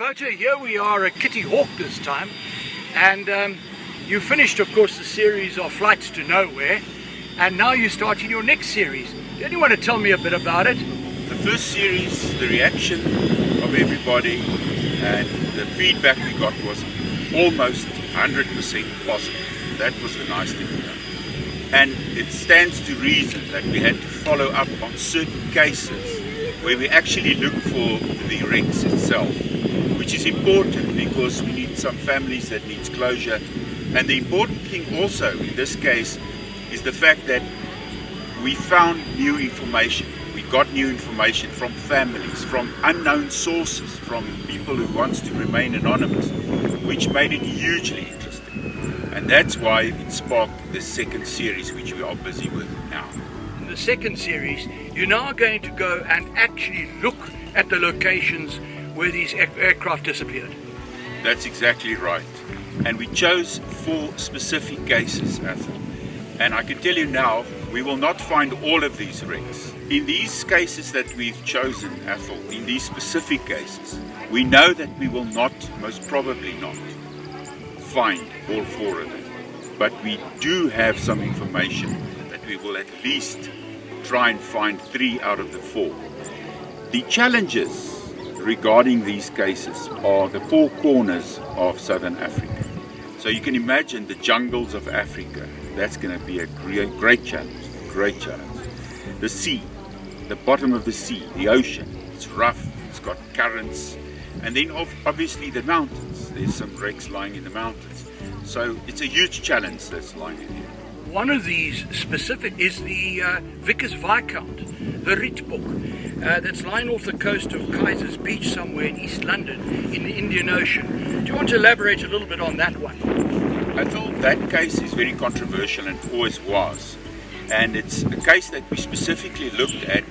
Wouter, here we are at Kitty Hawk this time, and you finished, of course, the series of Flights to Nowhere, and now you're starting your next series. Do you want to tell me a bit about it? The first series, the reaction of everybody and the feedback we got was almost 100% positive. That was the nice thing about it. And it stands to reason that we had to follow up on certain cases where we actually look for the wrecks itself, which is important because we need some families that needs closure. And the important thing also in this case is the fact that we found new information. We got new information from families, from unknown sources, from people who wants to remain anonymous, which made it hugely interesting. And that's why it sparked the second series, which we are busy with now. In the second series, you're now going to go and actually look at the locations where these aircraft disappeared. That's exactly right. And we chose 4 specific cases, Athol. And I can tell you now, we will not find all of these wrecks. In these cases that we've chosen, Athol, in these specific cases, we know that we will not, most probably not, find all 4 of them. But we do have some information that we will at least try and find 3 out of the 4. The challenges regarding these cases are the 4 corners of Southern Africa. So you can imagine the jungles of Africa. That's going to be a great challenge, great challenge. The sea, the bottom of the sea, the ocean, it's rough, it's got currents, and then obviously the mountains. There's some wrecks lying in the mountains. So it's a huge challenge that's lying in here. One of these specific is the Vickers Viscount, the Rietbok, that's lying off the coast of Kaiser's Beach somewhere in East London in the Indian Ocean. Do you want to elaborate a little bit on that one? I thought that case is very controversial and always was. And it's a case that we specifically looked at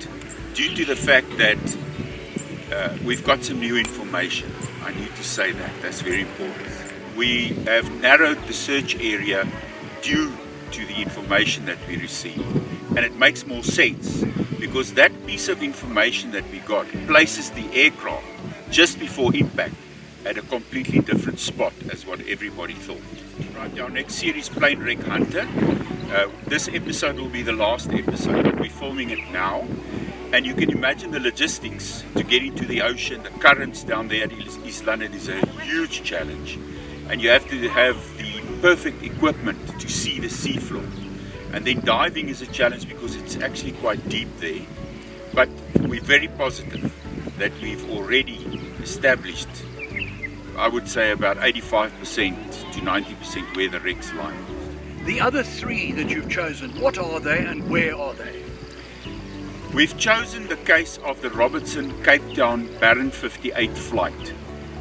due to the fact that we've got some new information. I need to say that, that's very important. We have narrowed the search area due to the information that we received. And it makes more sense because that piece of information that we got places the aircraft just before impact at a completely different spot as what everybody thought. Right, our next series, Plane Wreck Hunter. This episode will be the last episode. We're filming it now. And you can imagine the logistics to get into the ocean. The currents down there at East London is a huge challenge. And you have to have the perfect equipment to see the seafloor. And then diving is a challenge because it's actually quite deep there. But we're very positive that we've already established, I would say, about 85% to 90% where the wrecks lie. The other 3 that you've chosen, what are they and where are they? We've chosen the case of the Robertson Cape Town Baron 58 flight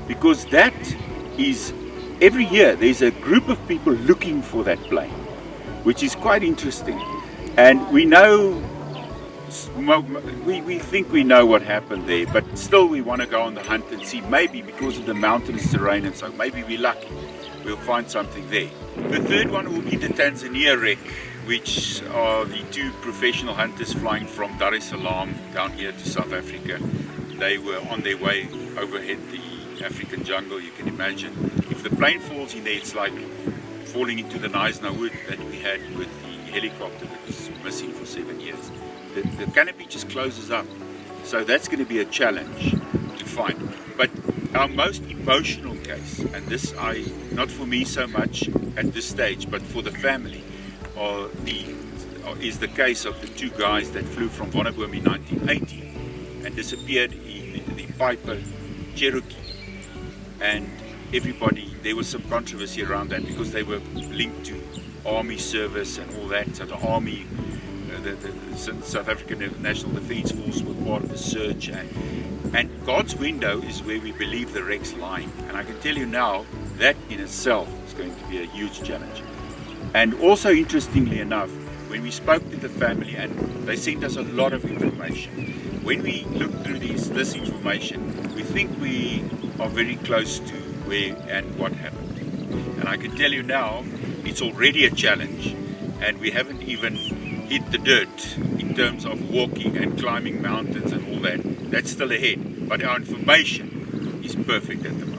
because that is, every year there's a group of people looking for that plane, which is quite interesting. And we know, we think we know what happened there, but still we want to go on the hunt and see, maybe because of the mountainous terrain and so, maybe we're lucky, we'll find something there. The third one will be the Tanzania wreck, which are the 2 professional hunters flying from Dar es Salaam down here to South Africa. They were on their way overhead the African jungle, you can imagine. If the plane falls in there, it's like falling into the Knysna Wood that we had with the helicopter that was missing for 7 years. The canopy just closes up. So that's going to be a challenge to find. But our most emotional case, and this not for me so much at this stage, but for the family, is the case of the 2 guys that flew from Wonderboom in 1980 and disappeared in the Piper Cherokee. And everybody, there was some controversy around that because they were linked to army service and all that. So the army, the South African National Defence Force were part of the search. And God's Window is where we believe the wreck's lying. And I can tell you now, that in itself is going to be a huge challenge. And also, interestingly enough, when we spoke to the family, and they sent us a lot of information, when we look through this information, we think we are very close to where and what happened. And I can tell you now, it's already a challenge, and we haven't even hit the dirt in terms of walking and climbing mountains and all that. That's still ahead. But our information is perfect at the moment.